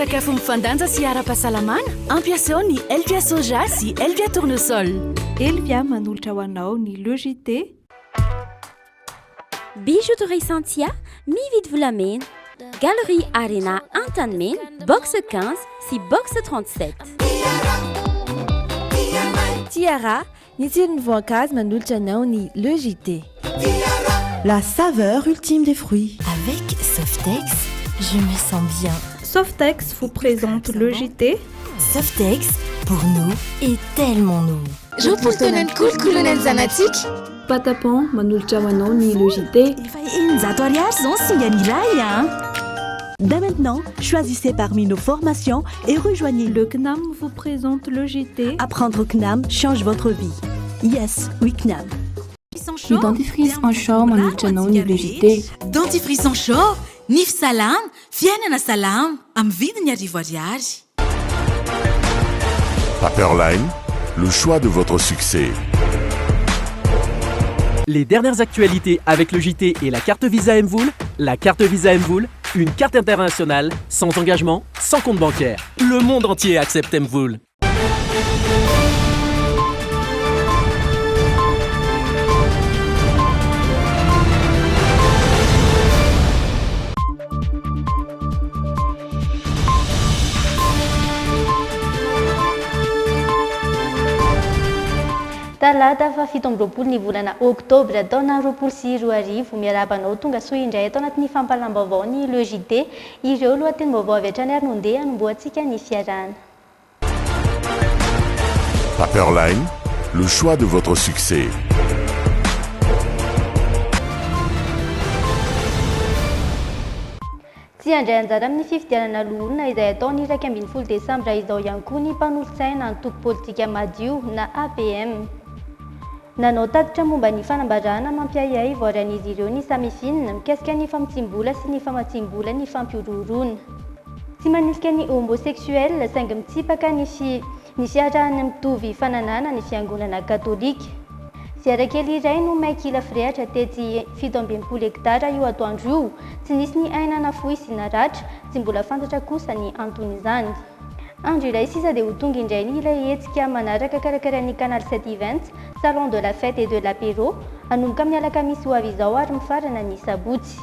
sakafo mifandanja sy ara-pahasalamana ampiasao ny Elvia soja sy Elvia tournesol. Elvia manolotra ho anao ny logité. Bijouterie Santia, mividy volamena. Galerie Arena Antanmen, box 15 sy box 37. Tiara, ny tsirony voankazo manolotra anao ny logité. La saveur ultime des fruits. Avec Softex, je me sens bien. Softex vous présente logité. Softex, pour nous, est tellement nous. Roapoltaona ny kolokoloana ny zanatsika. Patapon manolotra ho anao ny logité. Efa 100 ariary zao singa ny iray. Dès maintenant, choisissez parmi nos formations et rejoignez Le CNAM vous présente logité. Apprendre au CNAM change votre vie. Yes, oui CNAM. Ny dentifrice en shore manolotra anao ny logité. Dentifrice en shore, nify salama, fiainana salama, amin'ny vidiny arivo ariary. Paperline, le choix de votre succès. Les dernières actualités avec le JT et la carte Visa Mvoul. La carte Visa Mvoul, une carte internationale, sans engagement, sans compte bancaire. Le monde entier accepte Mvoul. Talata fa 17 ny volana oktobra taona 2020 miarabanao tonga soa indray atao anatin'ny fampalam-baovao ny logité ireo lohateny vaovao avy hatrany ary nondeha hanomboantsika ny fiarana. Paperline, le choix de votre succès. Tsy andray anjara amin'ny fifidianana lohana izay atao ny 12 desambra izao ihany koa ny mpanolotsaina antoko politika madio na APM. Nanao tatitra momba ny fanambarana mampiayay voaran'izy ireo ny samifinina mikasika ny famitsimbola sy ny famatsimbola ny fampiororona. Tsy manilika ny homosexuel saingy mitsipaka ny fiarahana mitovy fananana ny fiangonana katolika. Fiarakely iray no maikila firehatra tetsy 17 hektara io atoandro io, tsy nisy ny ainana fohy sy naratra, tsy mbola fantatra kosa ny anton'izany. Andro iray sisa dia ho tonga indray ny ilay hetsika manaraka karakaran'ny Canal 720, Salon de la Fête et de l'Apéro, hanomboka amin'ny alakamisy ho avy izao ary mifarana ny sabotsy.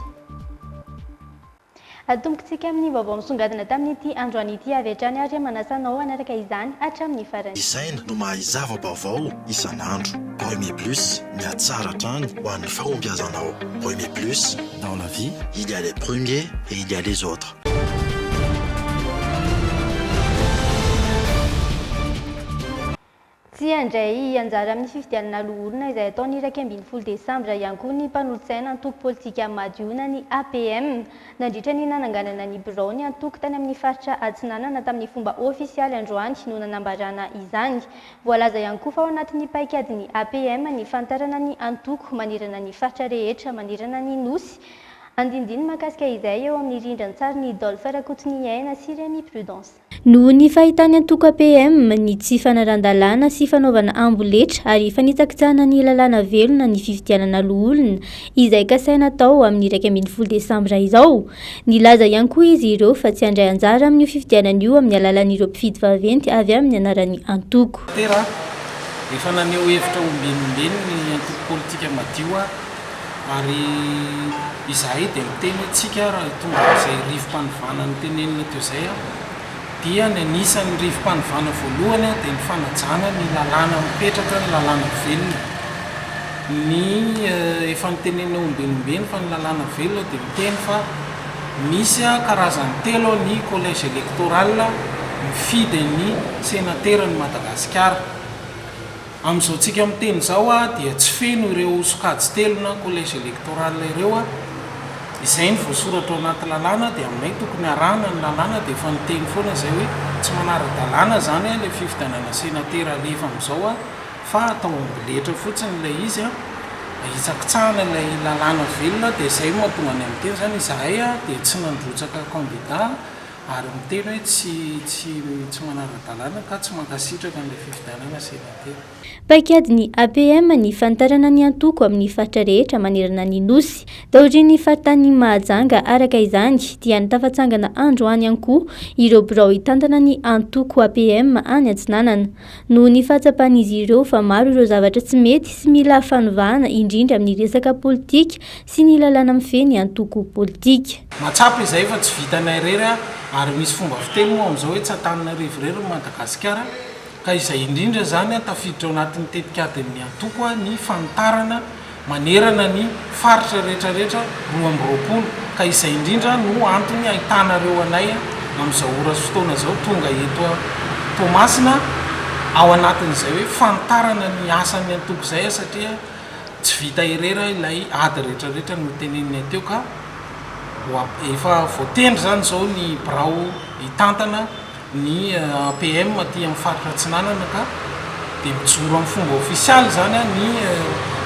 Atombokantsika amin'ny vaovao misongadina tamin'ity androany ity avy hatrany ary manasanao hanaraka izany hatramin'ny farany. Isaina no mahazava vaovao isan'andro. Premier Plus, miatsara hatrany ho an'ny fahombiazanao. Premier Plus, dans la vie, il y a les premiers et il y a les autres. Tsy andray anjara amin'ny fifidianana lohorona izay atao ny 12 desambra ihany koa ny mpanolotsaina antoko politika madiona ny APM nandritra ny nananganana ny birao ny antoko tany amin'ny faritra Atsinanana tamin'ny fomba ofisialy androany no nanambarana izany. Voalaza ihany koa fa ao anatin'ny paikadiny APM ny fantarana ny antoko manirana ny faritra rehetra manirana ny nosy. Andindiny makasika izay eo amin'ny rindran-tsary ny Dolphe Rakotoniaina sy Rémy Prudence. Noho ny fahitany antoko APM ny tsy fanaran-dalàna sy fanaovana amboletra ary fanitsakitsahana ny lalàna velona ny fifidianana loholona izay kasaina tao amin'ny 12 desambra izao. Nilaza ihany koa izy ireo fa tsy andray anjara amin'ny fifidianana io amin'ny alalan'ireo mpifidy vaventy avy amin'ny anaran'ny antoko. Efa naneho hevitra ombenombeno ny antoko politika madio ary izahay dia miteny antsika raha tonga izay rivo-panivana ny tenenina teo izay dia ny anisan'ny rivo-panivana voalohany dia ny fanajana ny lalàna mipetraka ny lalàna velona. Ny efa nitenenina ombenombeno fa ny lalàna velona dia miteny fa misy karazany telo ny collège électoral mifidy ny sénateran'ny Madagasikara. Amin'izao tsika miteny izao dia tsy feno ireo sokajy telo na collège électoral ireo izay ny voasoratra ao anaty lalàna dia aminay tokony arahana ny lalàna dia efa niteny foana izay hoe tsy manara-dalàna zany ilay fifidianana sénatera alefa amin'izao fa atao amboletra fotsiny ilay izy hitsakitsahana ilay lalàna velona dia izay mahatonga ny amin'ny teny zany izahay dia tsy nandrotsaka candidat ary miteny hoe tsy manara-dalàna ka tsy mankasitraka n'ilay fifidianana senatera. Paikady ny APM ny fantarana ny antoko amin'ny faritra rehetra manerana ny nosy. Daorin'ny faritany Mahajanga araka izany dia nitafatsangana androany ihany koa ireo birao hitantana ny antoko APM any Antsinanana. Noho ny fahatsapan'izy ireo fa maro ireo zavatra tsy mety sy mila fanovana indrindra amin'ny resaka politika sy ny lalàna mifehy ny antoko politika. Matsapa izay fa tsy vitanay rery ary misy fomba fiteny moa amin'izao hoe tsy Antananarivo rery Madagasikara. Ka izay indrindra zany tafiditra ao anatin'ny tetikadin'ny antoko ny fanitarana manerana ny faritra rehetrarehetra 2020 ka izay indrindra no antony ahitanareo anay amin'izao ora sy fotoana zao tonga eto Toamasina ao anatin'izay hoe fanitarana ny asan'ny antoko izay satria tsy vita irera ilay ady rehetrarehetra no teneniny teo ka efa voatendry zany zao ny birao hitantana ny APM aty amin'ny faritra Antsinanana ka dia mijoro amin'ny fomba ofisialy zany ny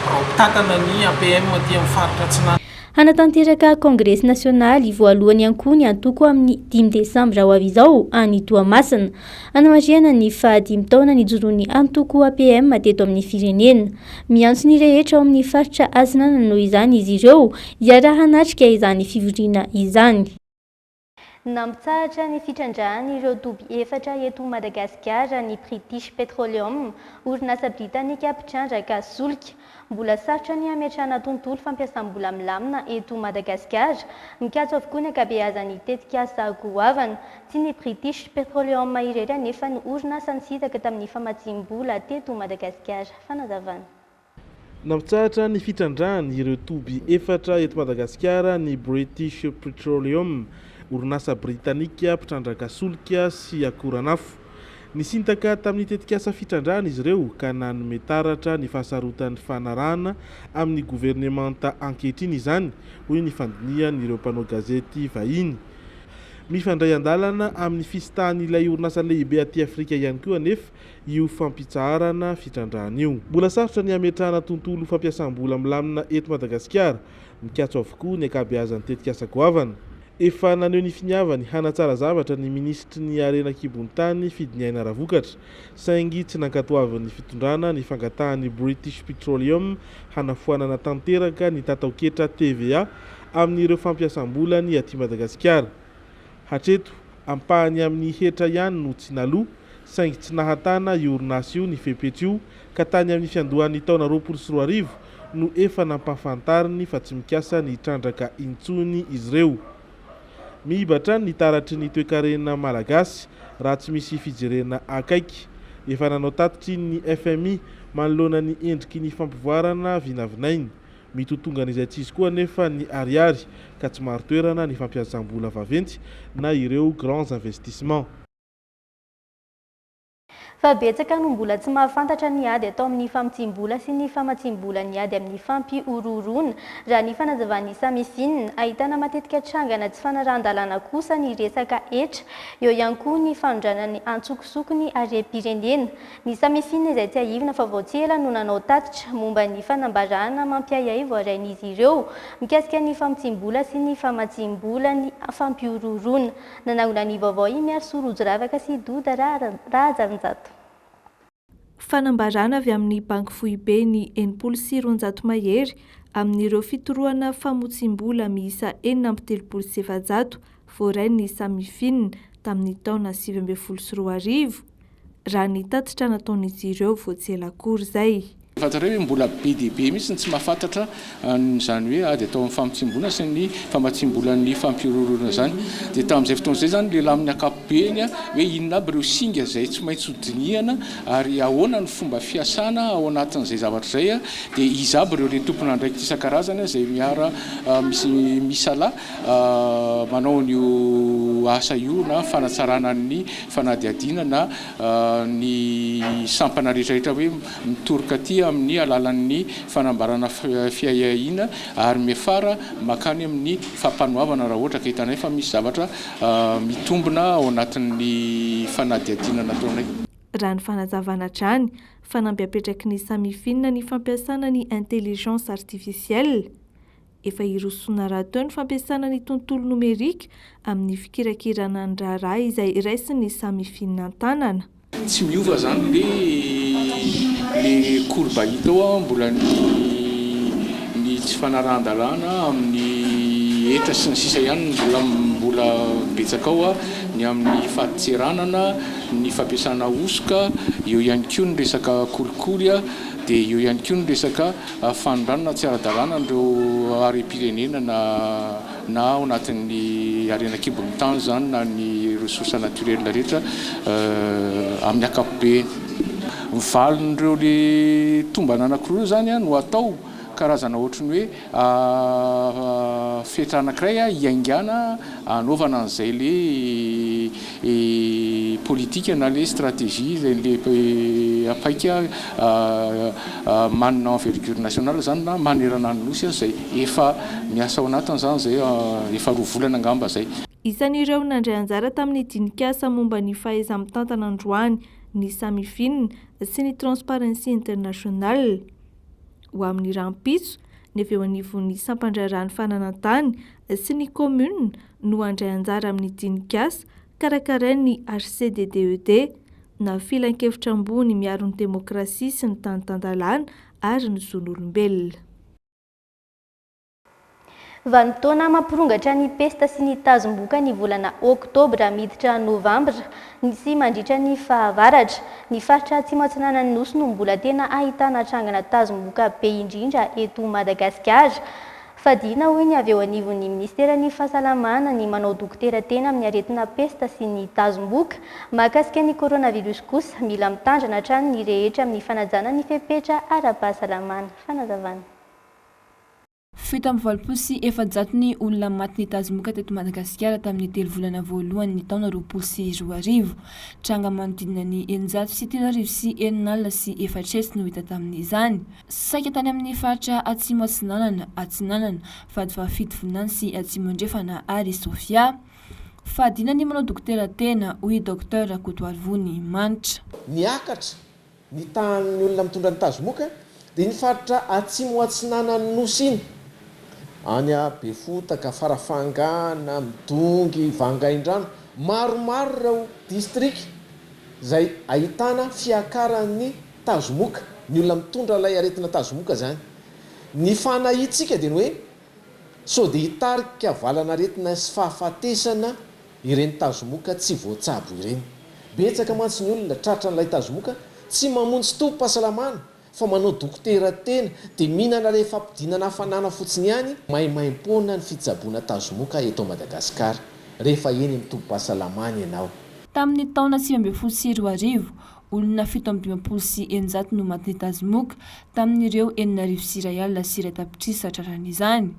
birao mpitantana ny APM aty amin'ny faritra Antsinanana. Hanatanteraka Kongresy Nasionaly voalohany ihany koa ny antoko amin'ny 5 Desambra ho avy izao any Toamasina. Anamarihana ny 15 taona nijoroan'ny antoko APM teto amin'ny firenena. Miantso ny rehetra ao amin'ny faritra Antsinanana noho izany izy ireo dia raha hanatrika izany fivoriana izany. Nampitsahatra ny fitrandrahany ireo doby 4 eto Madagasikara ny British Petroleum, orinasa britanika mpitrandraka solika. Mbola sarotra ny ametrahana tontolo fampiasam-bola milamina eto Madagasikara, mikatso avokoa ny ankabeazan'ny tetikasa goavana. Tsy ny British Petroleum irery nefa ny orinasa nisitaka tamin'ny famatsim-bola teto Madagasikara. Fanazavana. Nampitsahatra ny fitrandrahany ireo doby 4 eto Madagasikara ny British Petroleum, orinasa britanika mpitrandraka solika sy akoranafo. Nisintaka tamin'ny tetikasa fitrandrahana izy ireo ka nanome taratra ny fahasarotan'ny fanarahana amin'ny gouvernemanta ankehitriny izany, hoy ny fandinihan'ireo mpanao gazety vahiny. Mifandray andalana amin'ny fisitahan'ilay orinasa lehibe aty Afrika ihany koa anefa io fampitsaharana fitrandrahana io. Mbola sarotra ny ametrahana tontolo fampiasam-bola milamina eto Madagasikara, mikatso avokoa ny ankabeazan'ny tetikasa goavana. Efa naneho ny finiavany hanatsara zavatra ny ministry ny Arenakibon'Tany Fidiniaina Ravokatra, saingy tsy nankatoavan'ny fitondrana ny fangatahan'ny British Petroleum hanafoanana tanteraka ny tataoketra TVA amin'ireo fampiasam-bola ny aty Madagasikara. Hatreto ampahany amin'ny hetra ihany no tsy naloa, saingy tsy nahatana io orinasa io ny fepetra io ka tany amin'ny fiandohan'ny taona 2024 no efa nampahafantariny fa tsy mikasa ny trandraka intsony izy ireo. Mibatra ny taratry ny toe-karena malagasy raha tsy misy fijerena akaiky. Efa nanao tatitry ny FMI manoloana ny endriky ny fampivoarana vinavinainy. Mitotongan'izay tsy izy koa nefa ny ariary ka tsy maro toerana ny fampiasam-bola vaventy na ireo grands investissements. Fa betsaka no mbola tsy mahafantatra ny ady atao amin'ny famitsim-bola sy ny famatsim-bola ny ady amin'ny fampiororona raha ny fanazavan'ny samifina. Ahitana matetika trangana tsy fanarahan-dalàna kosa ny resaka etra, eo ihany koa ny fanondrana ny antsokosokony harem-pirenena. Ny samifina izay tsy ahivina fa voatsela no nanao tatitra momba ny fanambarana mampiayay voarain'izy ireo mikasika ny famitsim-bola sy ny famatsim-bola ny fampiororona. Nanangona ny vaovao miaro Sorojo Ravaka sy Doda Rajarinjato. Fanambarana avy amin'ny banky foibe ny 700 mahery amin'ireo fitoroana famotsim-bola miisa 4,700 voarain'ny samifina tamin'ny taona 2024 raha ny tatitra nataon'izy ireo voatsela akory zay. Fantatra hoe mbola be dia be mihitsy tsy mahafantatra zany hoe ady atao amin'ny famitsim-bola sy ny famatsim-bolan'ny fampiororona zany. Dia tamin'izay fotoana izay zany lehilahy amin'ny ankapobeny hoe inona aby ireo singa izay tsy maintsy hodinihana ary ahoana ny fomba fiasana ao anatin'izay zavatra izay, dia izy aby ireo le tompon'andraikitra isan-karazany izay miara misala manao ny asa io na fanatsarana ny fanadiadiana na ny sampana rehetrarehetra hoe mitoroka aty amin'ny alalan'ny fanambarana fiahiahina ary mefara makany amin'ny fampanoavana raha ohatra ka hitanay fa misy zavatra mitombona ao anatin'ny fanadiadiana nataonay. Raha ny fanazavana trany fanamby apetraky ny samifina ny fampiasana ny intelligence artificielle efa irosona raha teo ny fampiasana ny tontolo nomerika amin'ny fikirakirana ny raharaha izay raisiny samy fihinan-tanana. Tsy miova zany le korba hita mbola ny tsy fanarahan-dalàna amin'ny etra sy ny sisa ihany mbola betsaka ao ny amin'ny fahatseranana, ny fampiasana osoka, eo ihany koa ny resaka kolikoly dia eo ihany koa ny resaka fanondranana tsy ara-dalàna andreo harem-pirenena na ao anatin'ny arenan-kibon'ny tany zany na ny ressources naturelles rehetra amin'ny akapobe. Mivalon'ireo le tombana anankiroa zany no atao karazana ohatrany hoe fetra anankiray hiaingana anaovana an'izay le politika na le stratégie le apaika manana envergure nationale zany na manerana ny nosy zay efa miasa ao anatiny zany zay efa 2 volana angamba zay. Isan'ireo nandray anjara tamin'ny dinikasa momba ny fahaiza-mitantana androany ny Samifine sy ny Transparency International. Ho amin'ny rampitso ny avy eo anivon'ny sampandrarany fananantany sy ny commune no andray anjara amin'ny dinikasa karakarain'ny HCDDED na filan-kevitra ambony miaro ny demokrasia sy ny tany-tandalàna ary ny zon'olombelona. Vanim-potoana mampirongatra ny pesta sy ny tazom-boka ny volana oktobra miditra novambra sy mandritra ny fahavaratra. Ny faritra atsimo atsinanan'ny nosy no mbola tena ahitana trangana tazom-boka be indrindra eto Madagasikara. Fadina hoy ny avy eo anivon'ny Ministeran'ny Fahasalamana ny manao dokotera tena amin'ny aretina pesta sy ny tazom-boka. Mahakasika ny coronavirus kosa mila mitandrina hatrany ny rehetra amin'ny fanajana ny fepetra ara-pahasalamana. Fanazavana. Fito amby 7 sy 700 ny olona maty ny tazom-boka teto Madagasikara tamin'ny 3 volana voalohany ny taona 20 sy 20. Tranga manodidina ny 900 sy 300 sy 9 sy 4 no hita tamin'izany. Saika tany amin'ny faritra atsimo atsinanana fadifafito vonany sy atsimo andrefana ary Sofia. Fadina ny manao dokotera tena hoy Dr Kotoarivony Manitra. Niakatra ny tahan'ny olona mitondra ny tazom-boka dia ny faritra atsimo atsinanany nosy iny. Any Befotaka, Farafangana, Midongy, Vangaindrano, maromaro ireo district izay ahitana fiakaran'ny tazom-boka, ny olona mitondra ilay aretina tazom-boka zany. Ny fanahitsika dia ny hoe sao dia hitarika valana aretina sy fahafatesana ireny tazom-boka tsy voatsabo ireny. Betsaka mantsy ny olona tratra n'ilay tazom-boka tsy mamonjy tompo-pahasalamana fa manao dokotera tena dia mihinana rehefa ampidinana hafanana fotsiny ihany maimaim-poana ny fitsaboana tazom-boka eto Madagasikara rehefa eny amin'ny tompo-pahasalamana ianao. Tamin'ny taona 20 sy 20, olona 750 sy 900 no maty ny tazom-boka tamin'ireo 900 sy 1 sy 1 tapitrisa tratran'izany.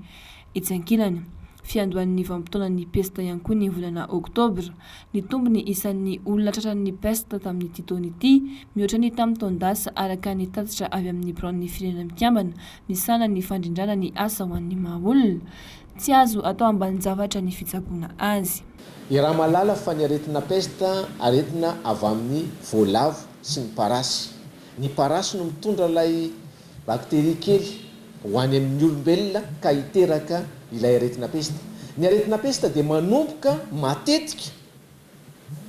Itsankilany fiandohan'ny vanim-potoana ny pesta ihany koa ny volana oktobra. Ny tombony isan'ny olona tratran'ny pesta tamin'ny taona ity mihoatra ny tamin'ny taon-dasa araka ny tatitra avy amin'ny braon'ny firenena mikambana misana ny fandrindrana ny asa ho an'ny maha-olona. Tsy azo atao ambanin-javatra ny fitsaboana azy. I raha malala fa ny aretina pesta aretina avy amin'ny voalavo sy ny parasy. Ny parasy no mitondra ilay bakteria kely ho any amin'ny olombelona ka hiteraka ilay aretina pesta. Ny aretina pesta dia manomboka matetika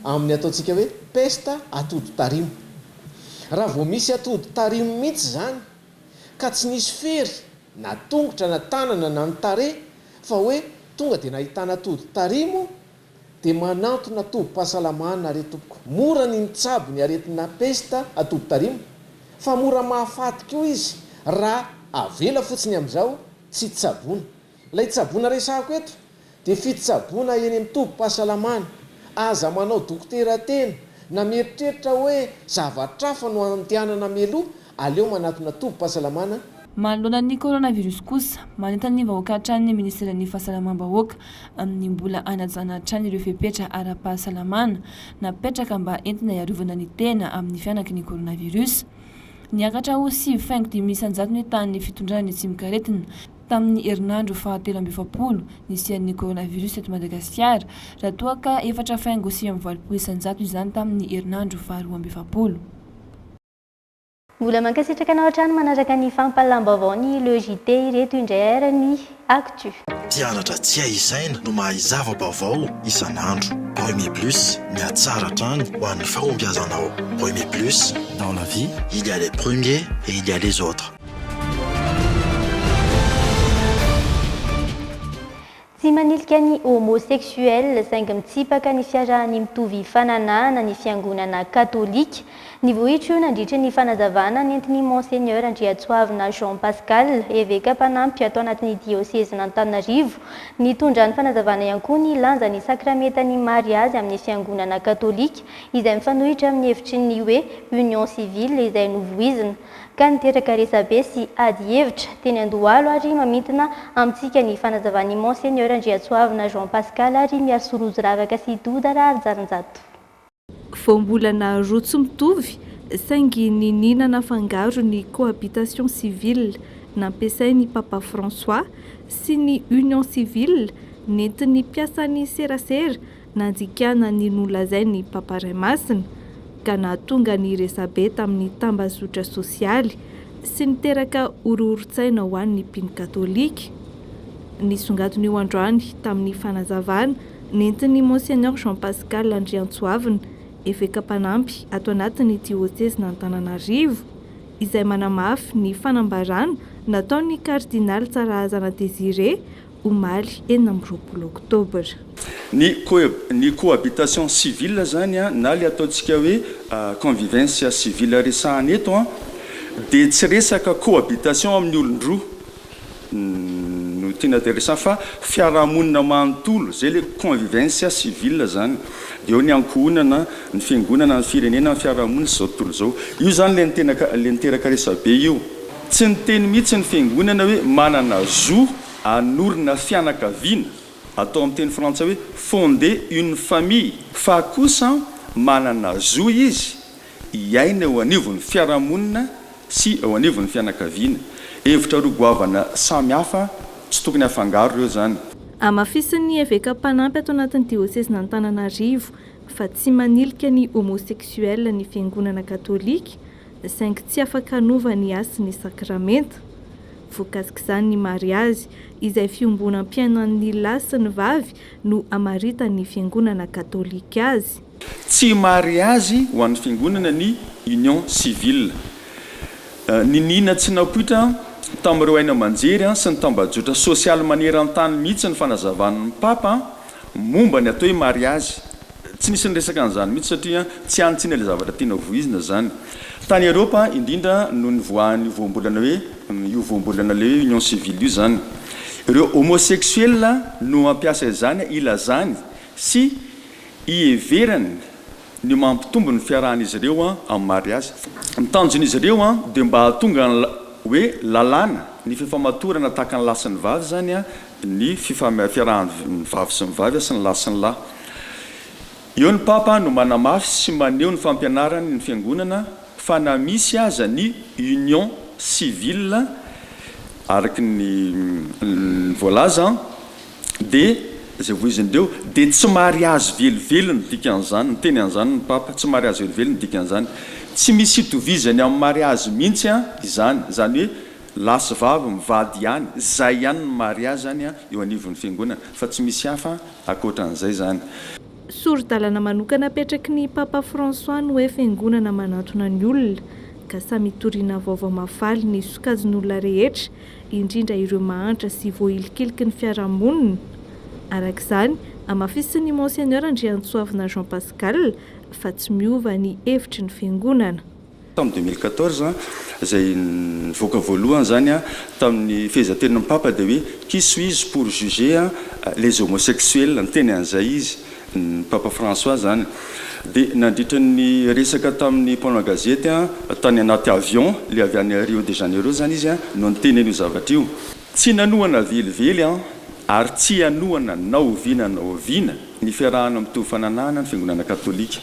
amin'ny ataontsika hoe pesta atody tarimo. Raha vao misy atody tarimo mihitsy zany ka tsy nisy fery na tongotra na tanana na ny tarehy fa hoe tonga dia nahitana atody tarimo dia manantona tompo-pahasalamana retopoko. Mora ny mitsabo ny aretina pesta atody tarimo fa mora mahafaty koa izy raha avela fotsiny amin'izao tsy tsaboana. Ilay tsaboana resahako eto dia fitsaboana eny amin'ny tompo-pahasalamana. Aza manao dokotera tena na mieritreritra hoe zavatra hafa no antianana meloa aleo manatona tompo-pahasalamana. Manoloana ny coronavirus kosa manentana ny vahoaka hatrany ny Ministeran'ny Fahasalamam-bahoaka amin'ny mbola anajana hatrany ireo fepetra ara-pahasalamana napetraka mba entina iarovana ny tena amin'ny fianaky ny coronavirus. Niakatra ho 7.5 ny tahan'ny fitondrana ny tsimikaretina tamin'ny herinandro 7 nisian'ny coronavirus eto Madagasikara raha toa ka 4.7 izany tamin'ny herinandro 12. mbola mankasitraka anao hatrany manaraka ny fampalam-baovao ny le JT ireto indray arany actu. Mpianatra tsy aizaina no mahay zava-baovao isan'andro. Premier Plus, miatsara hatrany ho an'ny fahombiazanao. Premier Plus, dans la vie, il y a les premiers et il y a les autres. Tsy manilika ny homosexuel saingy mitsipaka ny fiarahany mitovy fananana ny fiangonana katolika. Ny vohitra io nandritra ny fanazavana nentiny Monseigneur Andriatsoavina Jean Pascal évêque mpanampy atao anatin'ny diocèse n'Antananarivo. Nitondra ny fanazavana ihany koa ny lanja ny sakramentany mariazy amin'ny fiangonana katolika izay mifanohitra amin'ny hevitry ny hoe union civile izay novoizina. Ka niteraka resabe sy ady hevitra teny Andohalo ary mamintina amintsika ny fanazavany Monseigneur Andriatsoavina Jean Pascal ary miarosorozo ravaka sy dodara arjaranjato. Voambolana roa tsy mitovy saingy ny ninana fangaro ny cohabitation civile nampiasain'ny Papa François sy ny union civile nentin'ny mpiasan'ny serasera nandikana ny nolazain'ny Papa Ray Masina ka nahatonga ny resabe tamin'ny tambazotra sosialy sy niteraka orohorotsaina ho an'ny mpino katolika. Nisongatony io androany tamin'ny fanazavana nentin'ny Monseigneur Jean Pascal Andriatsoavina évêque mpanampy ato anatin'ny diocèse n'Antananarivo izay manamafy ny fanambarana nataon'ny cardinal Tsarazana Désiré omaly 20 oktobra. Ny cohabitation civile zany na le ataontsika hoe convivence civile resahana eto dia tsy resaka cohabitation amin'ny olon-droa no tena intéressant fa fiarahamonina manontolo zay le convivence civile zany. Dia eo ny ankohonana ny fiangonana ny firenena ny fiarahamonina zao tontolo zao. Io zany le niteraka resabe io. Tsy niteny mihitsy ny fiangonana hoe manana zo anorina fianakaviana atao amin'ny teny frantsay hoe fonder une famille, fa kosa manana zo izy iaina eo anivon'ny fiarahamonina sy eo anivon'ny fianakaviana. Hevitra roa goavana samy hafa tsy tokony hafangaro reo zany. Amafisin'ny évêque mpanampy ato anatin'ny diocèse n'Antananarivo fa tsy manilika ny homosexuel ny fiangonana katolika saingy tsy afaka hanova ny asa ny sakramenta. Voakasika izany ny mariazy izay fiombonam-piainan'ny lahy sy ny vavy no amaritan'ny fiangonana katolika azy. Tsy mariazy ho an'ny fiangonana ny union civile. Ny nina tsy napoitra tamin'ireo aina aman-jery sy ny tambajotra sosialy maneran-tany mihitsy ny fanazavan'ny papa momba ny atao hoe mariazy. Tsy nisy ny resaka an'izany mihitsy satria tsy antsina ilay zavatra tena voizina zany. Tany Eropa indrindra no nivoahan'ny voambolana hoe io voambolana le union civile io zany. Ireo homosexuel no mampiasa izany ilazany sy iheverany ny mampitombo ny fiarahan'izy ireo amin'ny mariazy. Ny tanjon'izy ireo dia mba hahatonga hoe lalàna ny fifamatorana tahaka ny lahy sy ny vavy zany ny fiarahan'ny vavy sy ny vavy sy ny lahy sy ny lahy. Eo ny papa no manamafy sy maneho ny fampianarany ny fiangonana fa na misy aza ny union civile araky ny voalaza dia zay voizindreo dia tsy mariazy velively ny dikan'izany ny teny an'izany ny papa tsy mariazy velively ny dikan'izany. Tsy misy itovizany amin'ny mariazy mihitsy izany zany hoe lahy sy vavy mivady ihany zay ihany ny mariazy zany eo anivon'ny fiangonana fa tsy misy hafa akoatran'izay zany. Soro-dalana manokana apetraky ny Papa François no hoe fiangonana manatona ny olona ka samy toriana vaovao mafaly ny sokajin'olona rehetra indrindra ireo mahantra sy voahilikiliky ny fiarahamonina. Arak'izany amafisin'ny Monseigneur Andriatsoavina Jean Pascal fa tsy miova ny hevitry ny fiangonana. Tamin'ny 2014 zay nivoaka voalohany zany tamin'ny fehezanten'ny papa dia hoe qui suis-je pour juger les homosexuels ny teny an'izay izy ny Papa François zany. Dia nandritra ny resaka tamin'ny mpanao gazety tany anaty avion le avy any Rio de Janeiro zany izy no niteneny io zavatra io. Tsy nanohana velively ary tsy hanohana naoviana ny fiarahana mitovy fananana ny fiangonana katolika.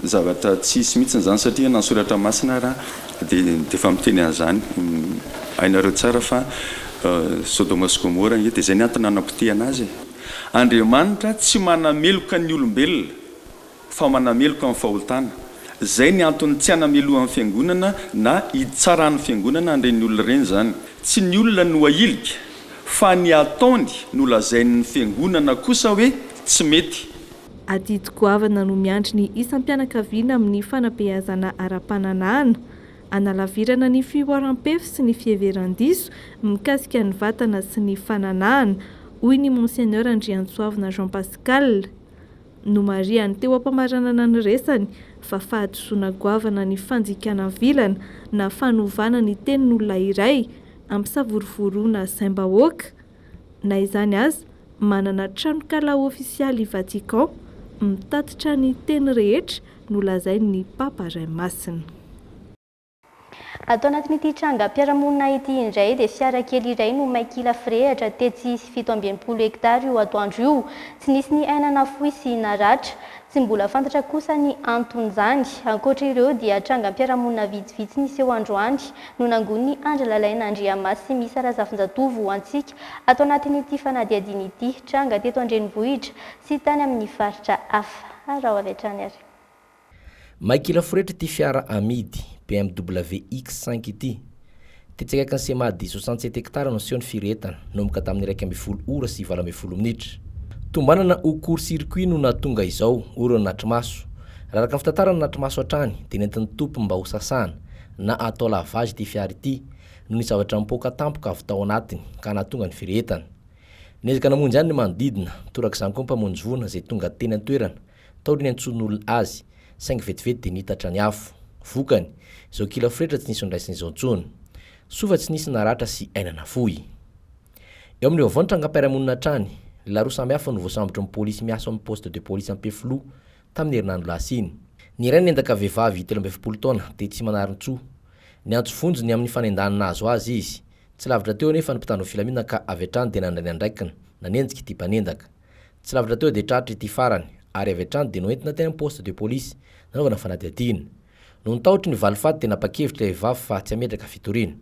Zavatra tsisy mihitsy zany satria nansoratra masina raha dia efa miteny an'izany hainareo tsara fa Sodoma sy Gomora dia izay ny antony nanapotehana azy. Andriamanitra tsy manameloka ny olombelona fa manameloka amin'ny fahotana. zay ny antony tsy anamelohan'ny fiangonana na hitsarany fiangonana andreny olona ireny zany. Tsy ny olona no ahilika fa ny ataony no lazain'ny fiangonana kosa hoe tsy mety. Adito goavana no miandry ny isam-pianakaviana amin'ny fanabeazana ara-pananahana, analavirana ny fihoaram-pefy sy ny fiheveran-diso mikasika ny vatana sy ny fananahana, hoy ny Monseigneur Andriantsoavina Jean Pascal. No mariany teo ampamaranana ny resany fa fahadisoana goavana ny fanjikana vilana na fanovana ny tenin'olona iray ampisavorovoroana Saint-Bahoaka. Na izany azy, manana tranokala ofisialy Vatican mitatitra ny teny rehetra no lazain'ny Papa Iray Masina. Atao anatin'ity trangam-piarahamonina ity indray dia fiara kely iray no maikila firehatra tetsy 720 hektara io atoandro io. Tsy nisy ny ainana fohy sy naratra. Tsy mbola fantatra kosa ny anton'izany. Ankoatra ireo dia trangam-piarahamonina vitsivitsy nisy eo androany no nangon'ny Andry Lalaina Andriamasy misy Razafinjatovo ho antsika atao anatin'ity fanadihadiana ity tranga teto Andrenivohitra sy tany amin'ny faritra hafa. Raha avy hatrany ary. Maikila firehatra ity fiara amidy BMW X5 ity. Tetsika ny semady 67 hektara no seho ny firetana nomboka tamin'ny 1:20 ora sy 20 minitra. Tombanana ho court-circuit no natonga izao, oro ny Natrimaso. Raha araka ny fitantarana Natrimaso hatrany dia nentin'ny tompo mba ho sasana na atao lavage ity fiara ity no ny zavatra mipoaka tampoka avy tao anatiny ka natonga ny firetana. Nezaka namonjy ihany ny manodidina, torak'izany koa mpamonjy voana izay tonga teny an-toerana tao ny antson'olona azy, saingy vetivety dia nitatra ny afo. Vokany, izao kila firehatra tsy nisy ndraisin'izao ntsony. Sova tsy nisy naratra sy ainana fohy. Eo amin'ny vaovao ny trangam-piarahamonina hatrany, lehilahy roa samy hafa no voasambatra amin'ny polisy miasa amin'ny poste de police Ampefilo tamin'ny herinandro lasiny. Ny iray nendaka vehivavy 17 taona dia tsy manarin-tsoa. Ny antso vonjony amin'ny fanendanana azo azy izy. Tsy lavitra teo nefa ny mpitandro filaminana ka avy hatrany dia nandray ny andraikina nanenjika ity mpanendaka. Tsy lavitra teo dia tratra ity farany ary avy hatrany dia noentina teny amin'ny poste de police nanaovana fanadihadiana. No nitaotry ny valifaty dia napakevitra ilay vehivavy fa tsy ametraka fitoriana.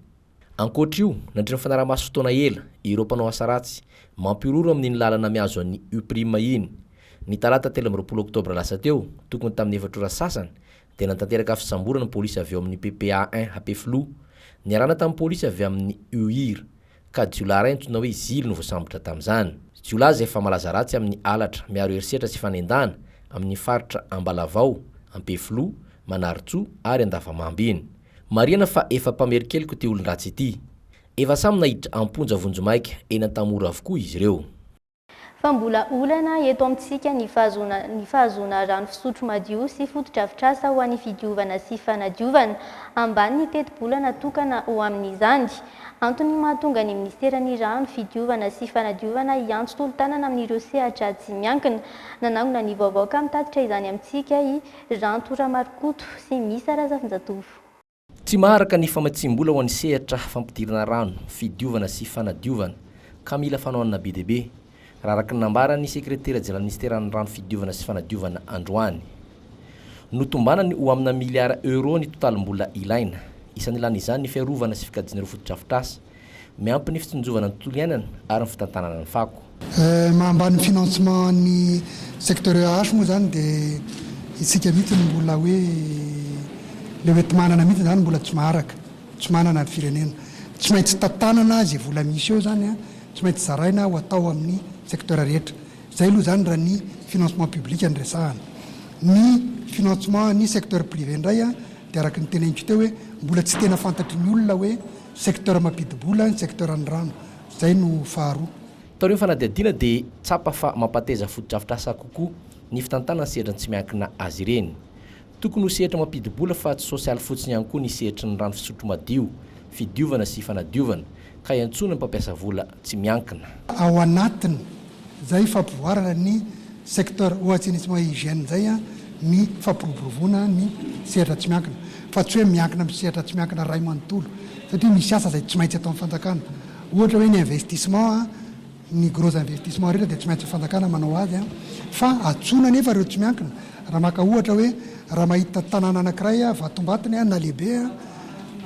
Ankoatra io, nandrina fanaramaso fotoana ela, ireo mpanao asa ratsy mampiroro amin'ny lalana miazo an'ny U-prime iny. Ny talata 13 oktobra lasa teo, tokony tamin'ny 4 ora sasany, dia nantanteraka fisamborana ny polisy avy eo amin'ny PPA1 Ampefilo, niarana tamin'ny polisy avy amin'ny UIR, ka jiolahy iray antsoina hoe Zily no voasambotra tamin'izany. Jiolahy izay efa malaza ratsy amin'ny alatra, miaro herisetra sy fanendana amin'ny faritra Ambalavao, Ampefilo, Manaritsoa ary Andavamamby iny. Mariana fa efa mpamerikeliko ty olon-dratsy ity. Efa samy nahiditra amponja vonjomaika eny an-Tamora avokoa izy ireo. Fa mbola olana eto amintsika ny fahazoana rano fisotro madio sy fotodrafitrasa ho an'ny fidiovana sy fanadiovana ambany ny teti-bolana tokana ho amin'izany. Antony mahatonga ny ministeran'ny rano fidiovana sy fanadiovana hiantso tolo-tanana amin'ireo sehatra tsy miankina. Nanangona ny vaovaoka mitatitra izany amintsika i Ranto Ramarikoto sy Misa Razafinjatovo. Tsy maharaka ny famatsim-bola ho an'ny sehatra fampidirana rano fidiovana sy fanadiovana ka mila fanaonana be dia be. Raha araka ny nambarany sekretera jeneral ministeran'ny rano fidiovana sy fanadiovana androany. Notombanany ho amina miliara euro ny totalim-bola ilaina. Isan'ilany izany ny fiarovana sy fikajina ireo fotodrafitrasa, miampy ny fitsinjovana ny tontolo iainana ary ny fitantanana ny fako. Mahambany financement ny secteur H moa zany dia isika mihitsy ny mbola hoe le hoe timanana mihitsy zany mbola tsy maharaka, tsy manana ny firenena. Tsy maintsy tantanana izay vola misy eo zany, tsy maintsy zaraina ho atao amin'ny secteur rehetra. Zay aloha zany raha ny financement public ny resahana. Ny financement ny secteur privé indray dia araka ny teneniko teo hoe mbola tsy tena fantatry ny olona hoe secteur mampidi-bola ny secteur ny rano. Zay no faharoa. Tao ny fanadihadiana dia tsapa fa mampateza fotodrafitrasa kokoa ny fitantanana sehatra tsy miankina azy ireny. Tokony ho sehatra mampidi-bola fa tsy sosialy fotsiny ihany koa ny sehatra ny rano fisotro madio, fidiovana sy fanadiovana ka iantsona ny mpampiasa vola tsy miankina. Ao anatiny zay fampivoarana ny secteur ohatsinisy ma hygiène zay ny fampiroborovona ny sehatra tsy miankina. Fa tsy hoe miankina amin'ny sehatra tsy miankina ray manontolo satria misy asa zay tsy maintsy atao amin'ny fanjakana. Ohatra hoe ny investissement, ny gros investissement rehetra dia tsy maintsy fanjakana manao azy fa atsona nefa ireo tsy miankina. Raha maka ohatra hoe raha mahita tanàna anankiray vatombatiny na lehibe